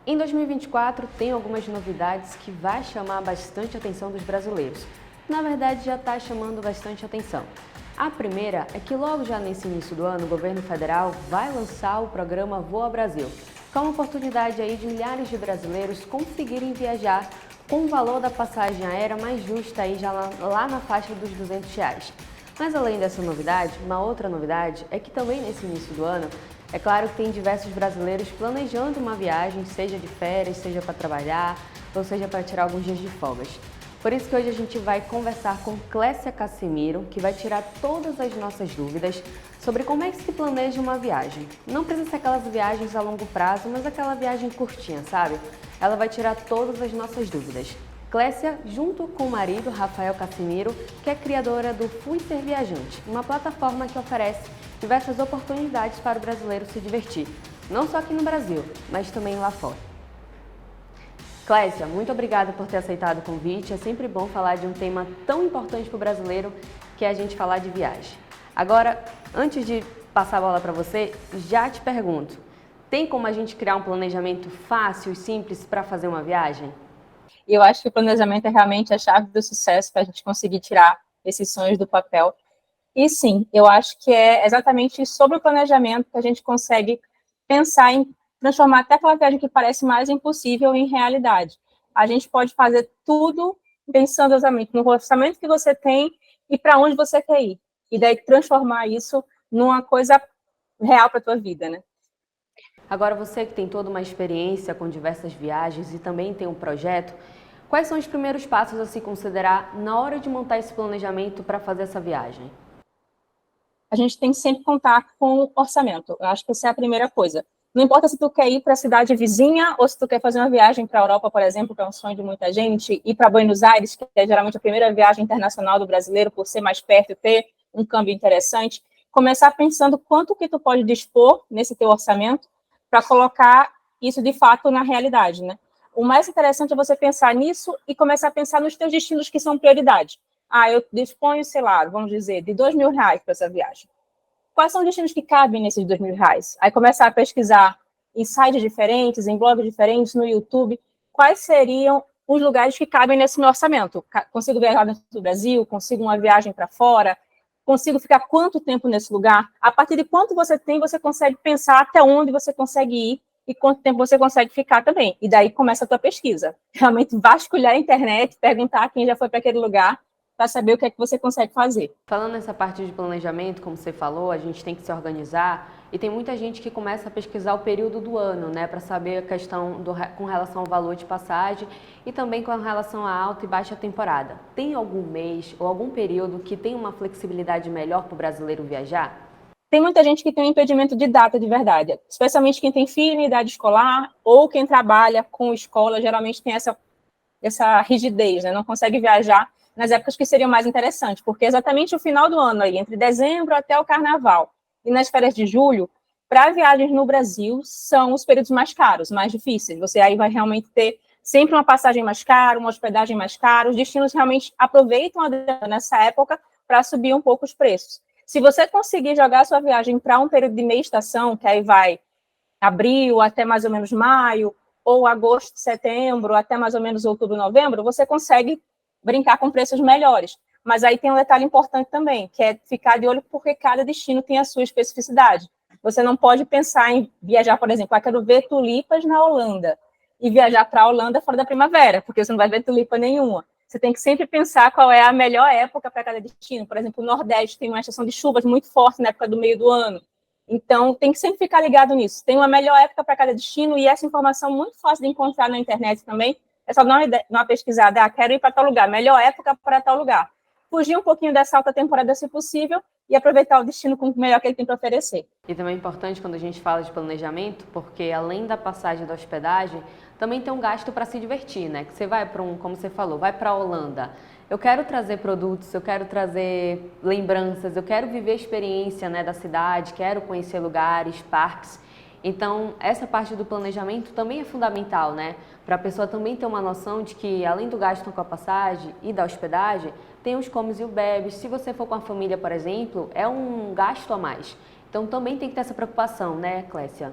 Em 2024, tem algumas novidades que vai chamar bastante a atenção dos brasileiros. Na verdade, já está chamando bastante atenção. A primeira é que logo já nesse início do ano, o governo federal vai lançar o programa Voa Brasil, com uma oportunidade aí de milhares de brasileiros conseguirem viajar com o valor da passagem aérea mais justa aí já lá na faixa dos R$ 200. Mas além dessa novidade, uma outra novidade é que também nesse início do ano, é claro que tem diversos brasileiros planejando uma viagem, seja de férias, seja para trabalhar, ou seja para tirar alguns dias de folgas. Por isso que hoje a gente vai conversar com Clécia Cassimiro, que vai tirar todas as nossas dúvidas sobre como é que se planeja uma viagem. Não precisa ser aquelas viagens a longo prazo, mas aquela viagem curtinha, sabe? Ela vai tirar todas as nossas dúvidas. Clécia, junto com o marido, Rafael Cassimiro, que é criadora do Fui Ser Viajante, uma plataforma que oferece diversas oportunidades para o brasileiro se divertir, não só aqui no Brasil, mas também lá fora. Clécia, muito obrigada por ter aceitado o convite. É sempre bom falar de um tema tão importante para o brasileiro, que é a gente falar de viagem. Agora, antes de passar a bola para você, já te pergunto, tem como a gente criar um planejamento fácil e simples para fazer uma viagem? E eu acho que o planejamento é realmente a chave do sucesso para a gente conseguir tirar esses sonhos do papel. E sim, eu acho que é exatamente sobre o planejamento que a gente consegue pensar em transformar até aquela viagem que parece mais impossível em realidade. A gente pode fazer tudo pensando exatamente no orçamento que você tem e para onde você quer ir. E daí transformar isso numa coisa real para a tua vida, né? Agora, você que tem toda uma experiência com diversas viagens e também tem um projeto, quais são os primeiros passos a se considerar na hora de montar esse planejamento para fazer essa viagem? A gente tem que sempre contar com o orçamento. Eu acho que essa é a primeira coisa. Não importa se tu quer ir para a cidade vizinha ou se tu quer fazer uma viagem para a Europa, por exemplo, que é um sonho de muita gente, ir para Buenos Aires, que é geralmente a primeira viagem internacional do brasileiro, por ser mais perto e ter um câmbio interessante. Começar pensando quanto que tu pode dispor nesse teu orçamento para colocar isso de fato na realidade, né? O mais interessante é você pensar nisso e começar a pensar nos teus destinos que são prioridade. Eu disponho, sei lá, vamos dizer, de R$ 2.000 para essa viagem. Quais são os destinos que cabem nesses R$ 2.000? Aí começar a pesquisar em sites diferentes, em blogs diferentes, no YouTube, quais seriam os lugares que cabem nesse meu orçamento. Consigo viajar dentro do Brasil? Consigo uma viagem para fora? Consigo ficar quanto tempo nesse lugar? A partir de quanto você tem, você consegue pensar até onde você consegue ir e quanto tempo você consegue ficar também. E daí começa a tua pesquisa. Realmente vasculhar a internet, perguntar a quem já foi para aquele lugar, para saber o que é que você consegue fazer. Falando nessa parte de planejamento, como você falou, a gente tem que se organizar e tem muita gente que começa a pesquisar o período do ano, né, para saber a questão com relação ao valor de passagem e também com relação à alta e baixa temporada. Tem algum mês ou algum período que tem uma flexibilidade melhor para o brasileiro viajar? Tem muita gente que tem um impedimento de data de verdade, especialmente quem tem filho em idade escolar ou quem trabalha com escola, geralmente tem essa rigidez, né? Não consegue viajar nas épocas que seriam mais interessantes, porque é exatamente o final do ano, aí, entre dezembro até o carnaval, e nas férias de julho, para viagens no Brasil, são os períodos mais caros, mais difíceis. Você aí vai realmente ter sempre uma passagem mais cara, uma hospedagem mais cara, os destinos realmente aproveitam nessa época para subir um pouco os preços. Se você conseguir jogar a sua viagem para um período de meia estação, que aí vai abril até mais ou menos maio, ou agosto, setembro, até mais ou menos outubro, novembro, você consegue brincar com preços melhores. Mas aí tem um detalhe importante também, que é ficar de olho porque cada destino tem a sua especificidade. Você não pode pensar em viajar, por exemplo, quero ver tulipas na Holanda, e viajar para a Holanda fora da primavera, porque você não vai ver tulipa nenhuma. Você tem que sempre pensar qual é a melhor época para cada destino. Por exemplo, o Nordeste tem uma estação de chuvas muito forte na época do meio do ano. Então, tem que sempre ficar ligado nisso. Tem uma melhor época para cada destino e essa informação é muito fácil de encontrar na internet também. É só dar uma pesquisada, quero ir para tal lugar, melhor época para tal lugar. Fugir um pouquinho dessa alta temporada, se possível, e aproveitar o destino com o melhor que ele tem para oferecer. E também é importante quando a gente fala de planejamento, porque além da passagem da hospedagem, também tem um gasto para se divertir, né? Que você vai para como você falou, vai para a Holanda. Eu quero trazer produtos, eu quero trazer lembranças, eu quero viver a experiência, né, da cidade, quero conhecer lugares, parques. Então, essa parte do planejamento também é fundamental, né? Para a pessoa também ter uma noção de que, além do gasto com a passagem e da hospedagem, tem os comes e o bebes. Se você for com a família, por exemplo, é um gasto a mais. Então, também tem que ter essa preocupação, né, Clécia?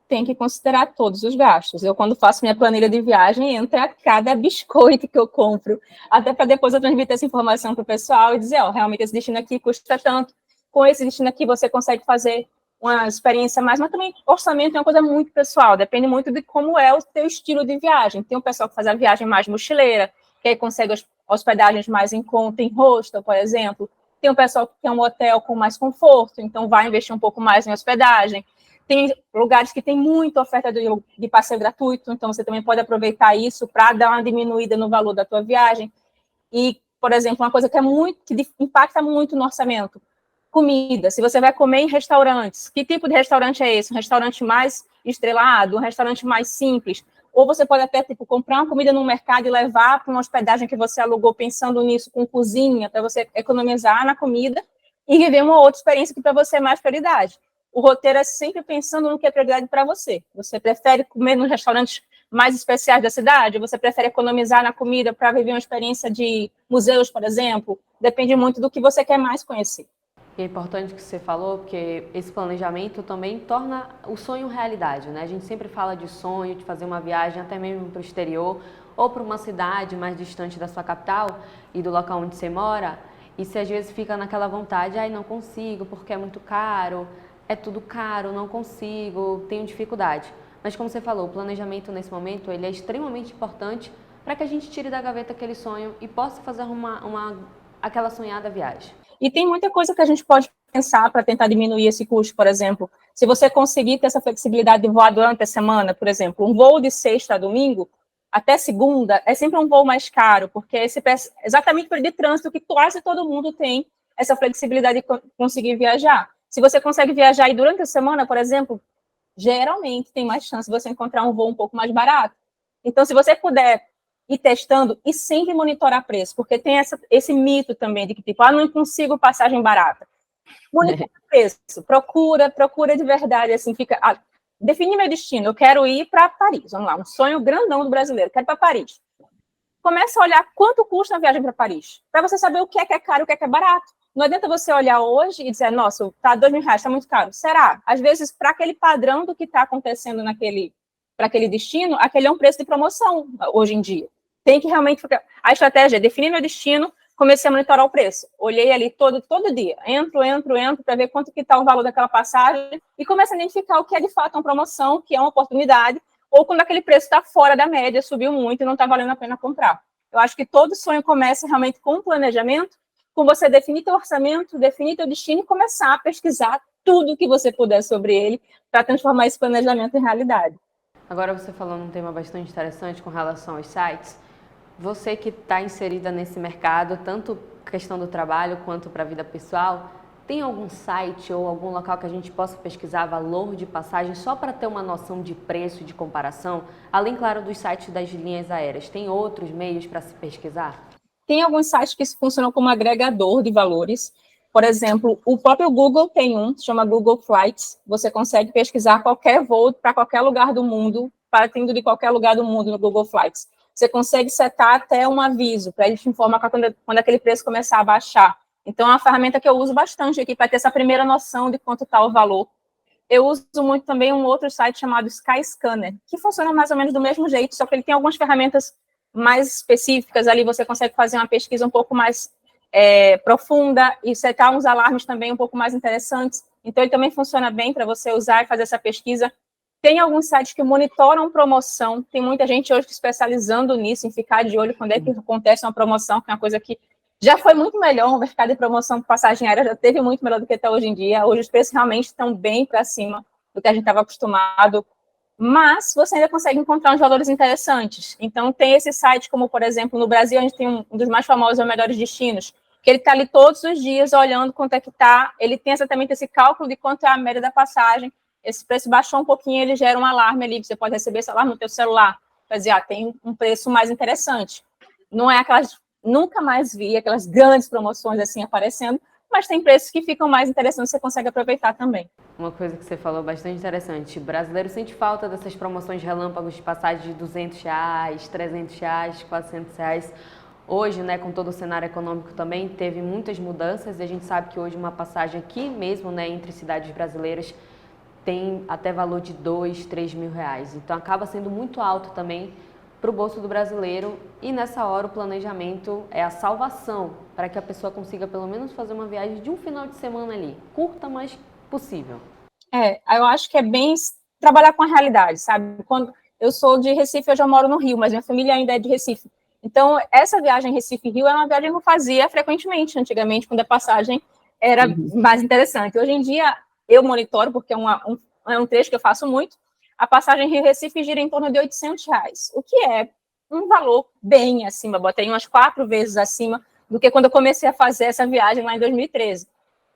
tem que considerar todos os gastos. Eu, quando faço minha planilha de viagem, entra cada biscoito que eu compro, até para depois eu transmitir essa informação para o pessoal e dizer, ó, realmente esse destino aqui custa tanto, com esse destino aqui você consegue fazer uma experiência mais, mas também orçamento é uma coisa muito pessoal, depende muito de como é o teu estilo de viagem. Tem um pessoal que faz a viagem mais mochileira, que aí consegue hospedagens mais em conta, em hostel, por exemplo. Tem um pessoal que quer um hotel com mais conforto, então vai investir um pouco mais em hospedagem. Tem lugares que tem muita oferta de passeio gratuito, então você também pode aproveitar isso para dar uma diminuída no valor da tua viagem. E, por exemplo, uma coisa que impacta muito no orçamento, comida. Se você vai comer em restaurantes, que tipo de restaurante é esse? Um restaurante mais estrelado, um restaurante mais simples? Ou você pode até comprar uma comida no mercado e levar para uma hospedagem que você alugou pensando nisso, com cozinha, para você economizar na comida e viver uma outra experiência que para você é mais prioridade. O roteiro é sempre pensando no que é prioridade para você. Você prefere comer nos restaurantes mais especiais da cidade? Você prefere economizar na comida para viver uma experiência de museus, por exemplo? Depende muito do que você quer mais conhecer. E é importante que você falou, porque esse planejamento também torna o sonho realidade, né? A gente sempre fala de sonho, de fazer uma viagem até mesmo para o exterior ou para uma cidade mais distante da sua capital e do local onde você mora, e você às vezes fica naquela vontade, ai, não consigo porque é muito caro, é tudo caro, não consigo, tenho dificuldade. Mas como você falou, o planejamento nesse momento ele é extremamente importante para que a gente tire da gaveta aquele sonho e possa fazer aquela sonhada viagem. E tem muita coisa que a gente pode pensar para tentar diminuir esse custo, por exemplo. Se você conseguir ter essa flexibilidade de voar durante a semana, por exemplo, um voo de sexta a domingo, até segunda, é sempre um voo mais caro, porque exatamente por de trânsito que quase todo mundo tem essa flexibilidade de conseguir viajar. Se você consegue viajar aí durante a semana, por exemplo, geralmente tem mais chance de você encontrar um voo um pouco mais barato. Então, se você puder ir testando e sempre monitorar preço, porque tem esse mito também de que, não consigo passagem barata. Monitora preço, procura de verdade, assim, define meu destino, eu quero ir para Paris, vamos lá, um sonho grandão do brasileiro, quero ir para Paris. Começa a olhar quanto custa a viagem para Paris, para você saber o que é caro e o que é barato. Não adianta você olhar hoje e dizer, nossa, tá R$2.000, está muito caro. Será? Às vezes, para aquele padrão do que está acontecendo para aquele destino, aquele é um preço de promoção hoje em dia. Tem que realmente ficar. A estratégia é definir meu destino, comecei a monitorar o preço. Olhei ali todo dia. Entro para ver quanto que está o valor daquela passagem e começo a identificar o que é de fato uma promoção, que é uma oportunidade, ou quando aquele preço está fora da média, subiu muito e não está valendo a pena comprar. Eu acho que todo sonho começa realmente com planejamento, com você definir teu orçamento, definir teu destino e começar a pesquisar tudo que você puder sobre ele para transformar esse planejamento em realidade. Agora você falou num tema bastante interessante com relação aos sites. Você que está inserida nesse mercado, tanto questão do trabalho quanto para a vida pessoal, tem algum site ou algum local que a gente possa pesquisar valor de passagem só para ter uma noção de preço e de comparação? Além, claro, dos sites das linhas aéreas, tem outros meios para se pesquisar? Tem alguns sites que funcionam como agregador de valores. Por exemplo, o próprio Google tem um, se chama Google Flights. Você consegue pesquisar qualquer voo para qualquer lugar do mundo, partindo de qualquer lugar do mundo no Google Flights. Você consegue setar até um aviso para ele te informar quando aquele preço começar a baixar. Então, é uma ferramenta que eu uso bastante aqui para ter essa primeira noção de quanto está o valor. Eu uso muito também um outro site chamado Skyscanner, que funciona mais ou menos do mesmo jeito, só que ele tem algumas ferramentas mais específicas. Ali você consegue fazer uma pesquisa um pouco mais profunda e setar uns alarmes também um pouco mais interessantes. Então, ele também funciona bem para você usar e fazer essa pesquisa. Tem alguns sites que monitoram promoção, tem muita gente hoje especializando nisso, em ficar de olho quando é que acontece uma promoção, que é uma coisa que já foi muito melhor, o mercado de promoção de passagem aérea já teve muito melhor do que está hoje em dia. Hoje os preços realmente estão bem para cima do que a gente estava acostumado, mas você ainda consegue encontrar uns valores interessantes. Então, tem esse site, como, por exemplo, no Brasil, a gente tem um dos mais famosos, é o Melhores Destinos, que ele está ali todos os dias olhando quanto é que está, ele tem exatamente esse cálculo de quanto é a média da passagem. Esse preço baixou um pouquinho, ele gera um alarme ali, você pode receber esse alarme no teu celular, para dizer, tem um preço mais interessante. Não é aquelas, nunca mais vi aquelas grandes promoções assim aparecendo, mas tem preços que ficam mais interessantes, você consegue aproveitar também. Uma coisa que você falou bastante interessante, o brasileiro sente falta dessas promoções relâmpagos de passagem de R$200, R$300, R$400. Hoje, né, com todo o cenário econômico também, teve muitas mudanças e a gente sabe que hoje uma passagem aqui mesmo, né, entre cidades brasileiras, tem até valor de 2, 3 mil reais. Então acaba sendo muito alto também para o bolso do brasileiro, e nessa hora o planejamento é a salvação para que a pessoa consiga pelo menos fazer uma viagem de um final de semana ali, curta, mas possível. Eu acho que é bem trabalhar com a realidade, sabe? Quando eu sou de Recife, eu já moro no Rio, mas minha família ainda é de Recife. Então, essa viagem Recife-Rio é uma viagem que eu fazia frequentemente, antigamente, quando a passagem era mais interessante. Hoje em dia, eu monitoro, porque é um trecho que eu faço muito, a passagem Rio-Recife gira em torno de R$ 800, o que é um valor bem acima, botei umas 4 vezes acima do que quando eu comecei a fazer essa viagem lá em 2013.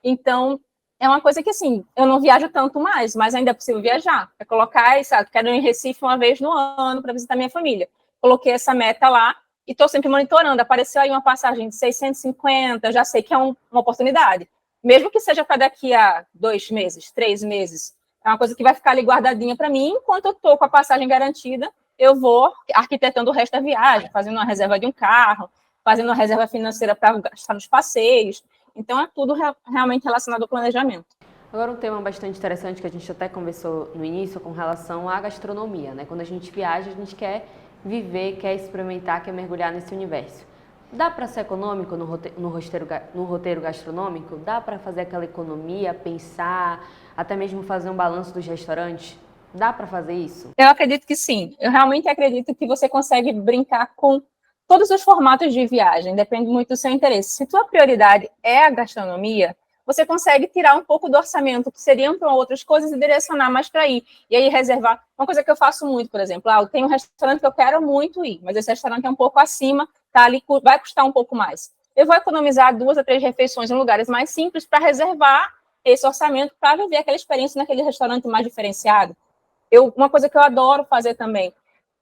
Então, é uma coisa que, assim, eu não viajo tanto mais, mas ainda é possível viajar. É colocar, sabe, quero ir em Recife uma vez no ano para visitar minha família. Coloquei essa meta lá e estou sempre monitorando. Apareceu aí uma passagem de 650, já sei que é uma oportunidade. Mesmo que seja para daqui a 2 meses, 3 meses. É uma coisa que vai ficar ali guardadinha para mim. Enquanto eu estou com a passagem garantida, eu vou arquitetando o resto da viagem, fazendo uma reserva de um carro, fazendo uma reserva financeira para gastar nos passeios. Então, é tudo realmente relacionado ao planejamento. Agora, um tema bastante interessante que a gente até conversou no início com relação à gastronomia, né? Quando a gente viaja, a gente quer viver, quer experimentar, quer mergulhar nesse universo. Dá para ser econômico no roteiro gastronômico? Dá para fazer aquela economia, pensar, até mesmo fazer um balanço dos restaurantes? Dá para fazer isso? Eu acredito que sim. Eu realmente acredito que você consegue brincar com todos os formatos de viagem, depende muito do seu interesse. Se tua prioridade é a gastronomia, você consegue tirar um pouco do orçamento que seriam para outras coisas e direcionar mais para ir. E aí reservar. Uma coisa que eu faço muito, por exemplo, eu tenho um restaurante que eu quero muito ir, mas esse restaurante é um pouco acima, tá ali, vai custar um pouco mais. Eu vou economizar 2 a 3 refeições em lugares mais simples para reservar esse orçamento para viver aquela experiência naquele restaurante mais diferenciado. Uma coisa que eu adoro fazer também,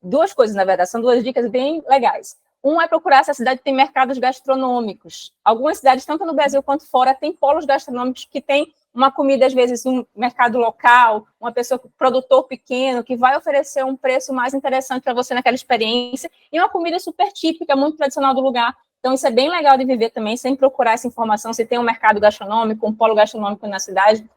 2 coisas, na verdade, são 2 dicas bem legais. Um é procurar se a cidade tem mercados gastronômicos. Algumas cidades, tanto no Brasil quanto fora, têm polos gastronômicos que têm uma comida, às vezes, um mercado local, uma pessoa, produtor pequeno, que vai oferecer um preço mais interessante para você naquela experiência, e uma comida super típica, muito tradicional do lugar. Então, isso é bem legal de viver também, sem procurar essa informação, se tem um mercado gastronômico, um polo gastronômico na cidade.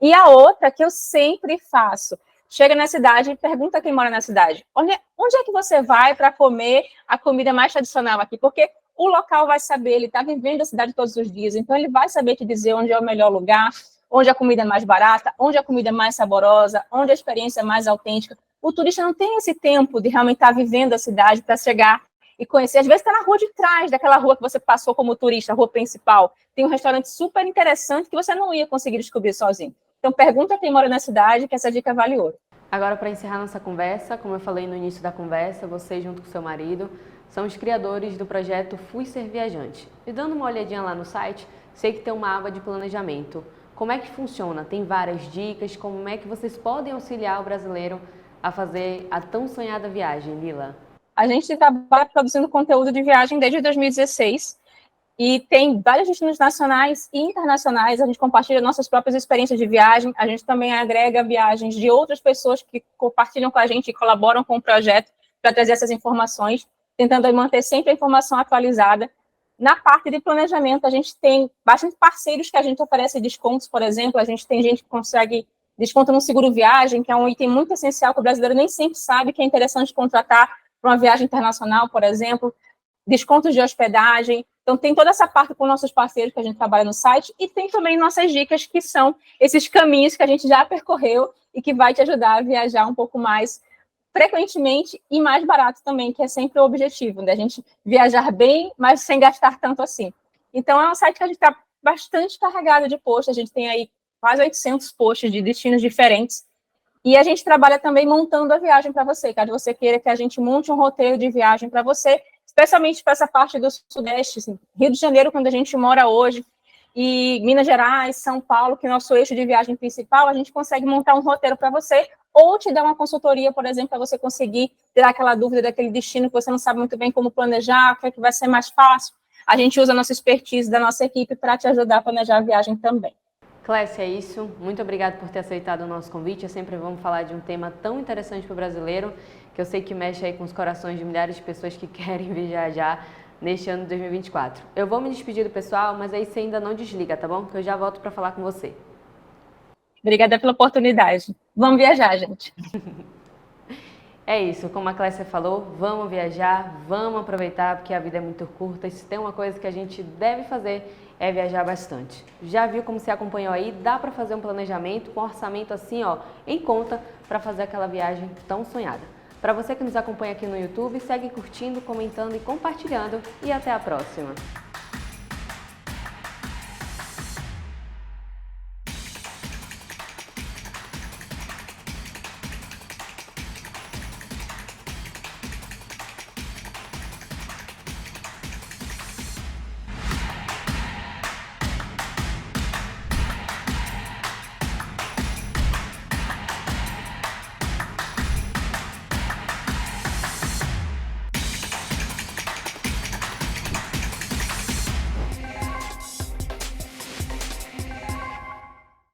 E a outra que eu sempre faço, chega na cidade e pergunta quem mora na cidade, onde é que você vai para comer a comida mais tradicional aqui? Porque o local vai saber, ele está vivendo a cidade todos os dias, então ele vai saber te dizer onde é o melhor lugar, onde a comida é mais barata, onde a comida é mais saborosa, onde a experiência é mais autêntica. O turista não tem esse tempo de realmente estar vivendo a cidade para chegar e conhecer. Às vezes está na rua de trás, daquela rua que você passou como turista, a rua principal. Tem um restaurante super interessante que você não ia conseguir descobrir sozinho. Então, pergunta quem mora na cidade, que essa dica vale ouro. Agora, para encerrar nossa conversa, como eu falei no início da conversa, você junto com seu marido são os criadores do projeto Fui Ser Viajante. E dando uma olhadinha lá no site, sei que tem uma aba de planejamento. Como é que funciona? Tem várias dicas, como é que vocês podem auxiliar o brasileiro a fazer a tão sonhada viagem, Lila? A gente trabalha produzindo conteúdo de viagem desde 2016, e tem vários destinos nacionais e internacionais. A gente compartilha nossas próprias experiências de viagem. A gente também agrega viagens de outras pessoas que compartilham com a gente e colaboram com o projeto para trazer essas informações, tentando manter sempre a informação atualizada. Na parte de planejamento, a gente tem bastante parceiros que a gente oferece descontos, por exemplo. A gente tem gente que consegue desconto no seguro viagem, que é um item muito essencial que o brasileiro nem sempre sabe que é interessante contratar para uma viagem internacional, por exemplo. Descontos de hospedagem. Então, tem toda essa parte com nossos parceiros que a gente trabalha no site, e tem também nossas dicas, que são esses caminhos que a gente já percorreu e que vai te ajudar a viajar um pouco mais frequentemente e mais barato também, que é sempre o objetivo, né? A gente viajar bem, mas sem gastar tanto assim. Então, é um site que a gente está bastante carregado de posts, a gente tem aí quase 800 posts de destinos diferentes, e a gente trabalha também montando a viagem para você, caso você queira que a gente monte um roteiro de viagem para você, especialmente para essa parte do Sudeste, assim, Rio de Janeiro, quando a gente mora hoje, e Minas Gerais, São Paulo, que é nosso eixo de viagem principal, a gente consegue montar um roteiro para você, ou te dar uma consultoria, por exemplo, para você conseguir tirar aquela dúvida daquele destino que você não sabe muito bem como planejar, o que é que vai ser mais fácil. A gente usa a nossa expertise da nossa equipe para te ajudar a planejar a viagem também. Clécia, é isso. Muito obrigada por ter aceitado o nosso convite. É sempre vamos falar de um tema tão interessante para o brasileiro, que eu sei que mexe aí com os corações de milhares de pessoas que querem viajar neste ano de 2024. Eu vou me despedir do pessoal, mas aí você ainda não desliga, tá bom? Que eu já volto para falar com você. Obrigada pela oportunidade. Vamos viajar, gente. É isso, como a Clécia falou, vamos viajar, vamos aproveitar, porque a vida é muito curta e se tem uma coisa que a gente deve fazer é viajar bastante. Já viu como se acompanhou aí? Dá para fazer um planejamento com orçamento assim, ó, em conta para fazer aquela viagem tão sonhada. Para você que nos acompanha aqui no YouTube, segue curtindo, comentando e compartilhando e até a próxima!